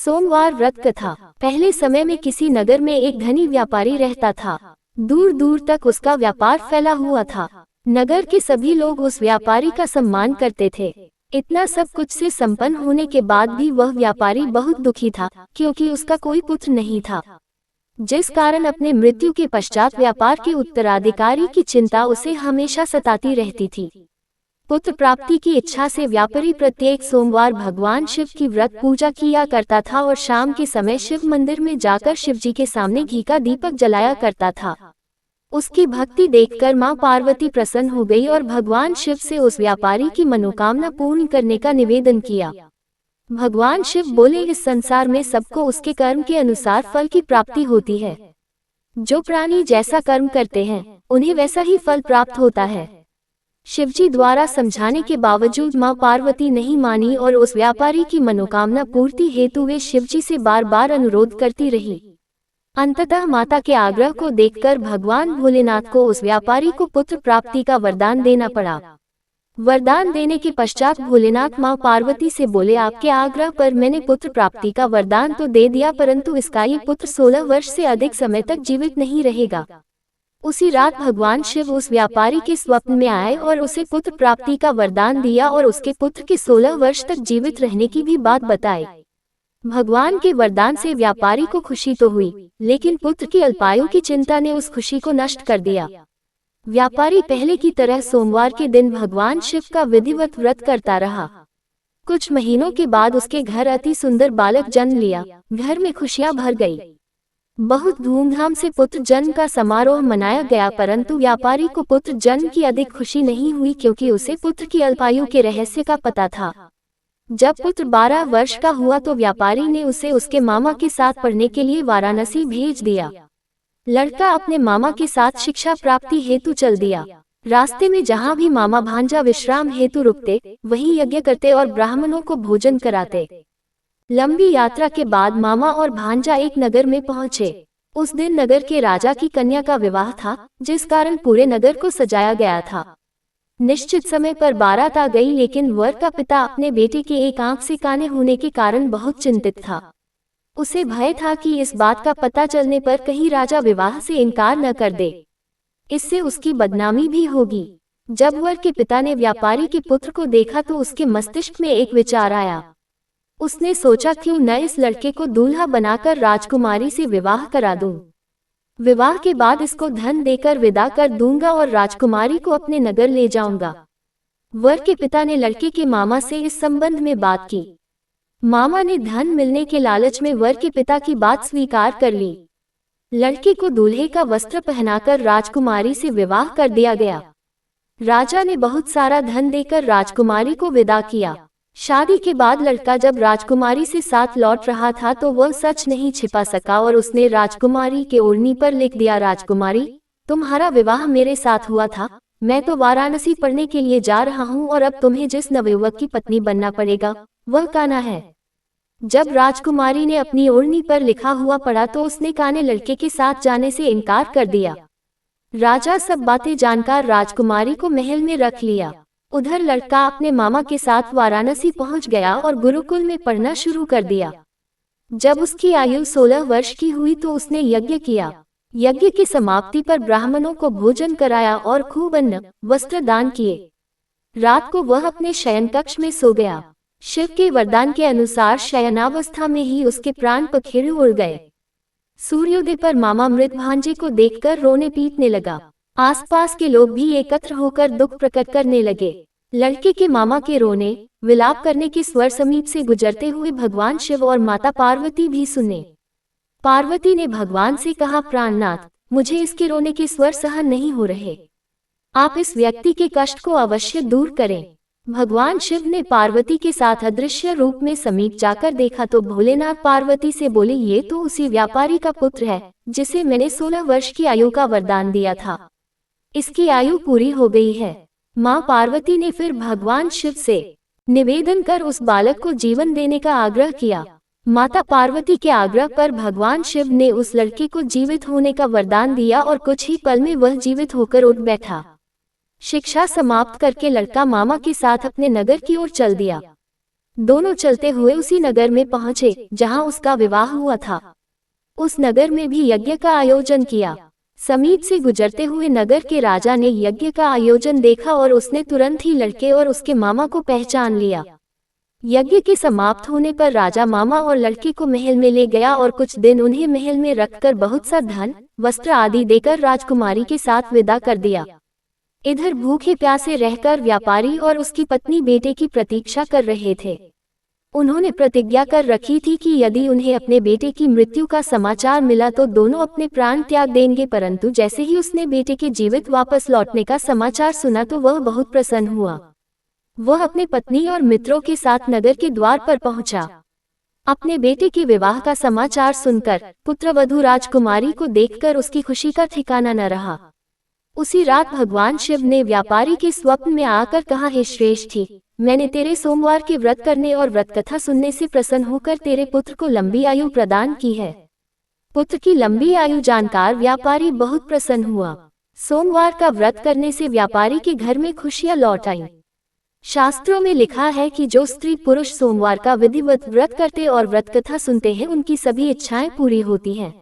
सोमवार व्रत कथा। पहले समय में किसी नगर में एक धनी व्यापारी रहता था। दूर दूर तक उसका व्यापार फैला हुआ था। नगर के सभी लोग उस व्यापारी का सम्मान करते थे। इतना सब कुछ से संपन्न होने के बाद भी वह व्यापारी बहुत दुखी था, क्योंकि उसका कोई पुत्र नहीं था, जिस कारण अपने मृत्यु के पश्चात व्यापार के उत्तराधिकारी की चिंता उसे हमेशा सताती रहती थी। पुत्र प्राप्ति की इच्छा से व्यापारी प्रत्येक सोमवार भगवान शिव की व्रत पूजा किया करता था और शाम के समय शिव मंदिर में जाकर शिव जी के सामने घी का दीपक जलाया करता था। उसकी भक्ति देखकर मां पार्वती प्रसन्न हो गई और भगवान शिव से उस व्यापारी की मनोकामना पूर्ण करने का निवेदन किया। भगवान शिव बोले, इस संसार में सबको उसके कर्म के अनुसार फल की प्राप्ति होती है। जो प्राणी जैसा कर्म करते हैं उन्हें वैसा ही फल प्राप्त होता है। शिवजी द्वारा समझाने के बावजूद मां पार्वती नहीं मानी और उस व्यापारी की मनोकामना पूर्ति हेतु वे शिवजी से बार बार अनुरोध करती रही। अंततः माता के आग्रह को देखकर भगवान भोलेनाथ को उस व्यापारी को पुत्र प्राप्ति का वरदान देना पड़ा। वरदान देने के पश्चात भोलेनाथ मां पार्वती से बोले, आपके आग्रह पर मैंने पुत्र प्राप्ति का वरदान तो दे दिया, परंतु इसका ये पुत्र 16 वर्ष से अधिक समय तक जीवित नहीं रहेगा। उसी रात भगवान शिव उस व्यापारी के स्वप्न में आए और उसे पुत्र प्राप्ति का वरदान दिया और उसके पुत्र के 16 वर्ष तक जीवित रहने की भी बात बताई। भगवान के वरदान से व्यापारी को खुशी तो हुई, लेकिन पुत्र की अल्पायु की चिंता ने उस खुशी को नष्ट कर दिया। व्यापारी पहले की तरह सोमवार के दिन भगवान शिव का विधिवत व्रत करता रहा। कुछ महीनों के बाद उसके घर अति सुंदर बालक जन्म लिया। घर में खुशियां भर गई। बहुत धूमधाम से पुत्र जन्म का समारोह मनाया गया, परंतु व्यापारी को पुत्र जन्म की अधिक खुशी नहीं हुई, क्योंकि उसे पुत्र की अल्पायु के रहस्य का पता था। जब पुत्र 12 वर्ष का हुआ तो व्यापारी ने उसे उसके मामा के साथ पढ़ने के लिए वाराणसी भेज दिया। लड़का अपने मामा के साथ शिक्षा प्राप्ति हेतु चल दिया। रास्ते में जहाँ भी मामा भांजा विश्राम हेतु रुकते, वहीं यज्ञ करते और ब्राह्मणों को भोजन कराते। लंबी यात्रा के बाद मामा और भांजा एक नगर में पहुंचे। उस दिन नगर के राजा की कन्या का विवाह था, जिस कारण पूरे नगर को सजाया गया था। निश्चित समय पर बारात आ गई, लेकिन वर का पिता अपने बेटे के एक आंख से काने होने के कारण बहुत चिंतित था। उसे भय था कि इस बात का पता चलने पर कहीं राजा विवाह से इनकार न कर दे, इससे उसकी बदनामी भी होगी। जब वर के पिता ने व्यापारी के पुत्र को देखा तो उसके मस्तिष्क में एक विचार आया। उसने सोचा, क्यों न इस लड़के को दूल्हा बनाकर राजकुमारी से विवाह करा दूं। विवाह के बाद इसको धन देकर विदा कर दूंगा और राजकुमारी को अपने नगर ले जाऊंगा। वर के पिता ने लड़के के मामा से इस संबंध में बात की। मामा ने धन मिलने के लालच में वर के पिता की बात स्वीकार कर ली। लड़के को दूल्हे का वस्त्र पहनाकर राजकुमारी से विवाह कर दिया गया। राजा ने बहुत सारा धन देकर राजकुमारी को विदा किया। शादी के बाद लड़का जब राजकुमारी से साथ लौट रहा था तो वह सच नहीं छिपा सका और उसने राजकुमारी के ओढ़नी पर लिख दिया, राजकुमारी, तुम्हारा विवाह मेरे साथ हुआ था। मैं तो वाराणसी पढ़ने के लिए जा रहा हूँ और अब तुम्हें जिस नवयुवक की पत्नी बनना पड़ेगा वह कान्हा है। जब राजकुमारी ने अपनी ओढ़नी पर लिखा हुआ पढ़ा तो उसने कान्हे लड़के के साथ जाने से इनकार कर दिया। राजा सब बातें जानकर राजकुमारी को महल में रख लिया। उधर लड़का अपने मामा के साथ वाराणसी पहुंच गया और गुरुकुल में पढ़ना शुरू कर दिया। जब उसकी आयु 16 वर्ष की हुई तो उसने यज्ञ किया। यज्ञ की समाप्ति पर ब्राह्मणों को भोजन कराया और खूब अन्न वस्त्र दान किए। रात को वह अपने शयन कक्ष में सो गया। शिव के वरदान के अनुसार शयनावस्था में ही उसके प्राण पखेरु उड़ गए। सूर्योदय पर मामा मृत भांजे को देखकर रोने पीटने लगा। आसपास के लोग भी एकत्र होकर दुख प्रकट करने लगे। लड़के के मामा के रोने विलाप करने के स्वर समीप से गुजरते हुए भगवान शिव और माता पार्वती भी सुने। पार्वती ने भगवान से कहा, प्राणनाथ, मुझे इसके रोने के स्वर सहन नहीं हो रहे। आप इस व्यक्ति के कष्ट को अवश्य दूर करें। भगवान शिव ने पार्वती के साथ अदृश्य रूप में समीप जाकर देखा तो भोलेनाथ पार्वती से बोले, ये तो उसी व्यापारी का पुत्र है जिसे मैंने 16 वर्ष की आयु का वरदान दिया था। इसकी आयु पूरी हो गई है। मां पार्वती ने फिर भगवान शिव से निवेदन कर उस बालक को जीवन देने का आग्रह किया। माता पार्वती के आग्रह पर भगवान शिव ने उस लड़के को जीवित होने का वरदान दिया और कुछ ही पल में वह जीवित होकर उठ बैठा। शिक्षा समाप्त करके लड़का मामा के साथ अपने नगर की ओर चल दिया। दोनों चलते हुए उसी नगर में पहुंचे जहां उसका विवाह हुआ था। उस नगर में भी यज्ञ का आयोजन किया। समीप से गुजरते हुए नगर के राजा ने यज्ञ का आयोजन देखा और उसने तुरंत ही लड़के और उसके मामा को पहचान लिया। यज्ञ के समाप्त होने पर राजा मामा और लड़के को महल में ले गया और कुछ दिन उन्हें महल में रखकर बहुत सा धन, वस्त्र आदि देकर राजकुमारी के साथ विदा कर दिया। इधर भूखे प्यासे रहकर व्यापारी और उसकी पत्नी बेटे की प्रतीक्षा कर रहे थे। उन्होंने प्रतिज्ञा कर रखी थी कि यदि उन्हें अपने बेटे की मृत्यु का समाचार मिला तो दोनों अपने प्राण त्याग देंगे, परंतु जैसे ही उसने बेटे के जीवित वापस लौटने का समाचार सुना तो वह बहुत प्रसन्न हुआ। वह अपने पत्नी और मित्रों के साथ नगर के द्वार पर पहुंचा। अपने बेटे के विवाह का समाचार सुनकर पुत्रवधू राजकुमारी को देखकर उसकी खुशी का ठिकाना न रहा। उसी रात भगवान शिव ने व्यापारी के स्वप्न में आकर कहा, हे श्रेष्ठी, मैंने तेरे सोमवार के व्रत करने और व्रत कथा सुनने से प्रसन्न होकर तेरे पुत्र को लंबी आयु प्रदान की है। पुत्र की लंबी आयु जानकर व्यापारी बहुत प्रसन्न हुआ। सोमवार का व्रत करने से व्यापारी के घर में खुशियां लौट आईं। शास्त्रों में लिखा है कि जो स्त्री पुरुष सोमवार का विधिवत व्रत करते और व्रत कथा सुनते हैं उनकी सभी इच्छाएं पूरी होती हैं।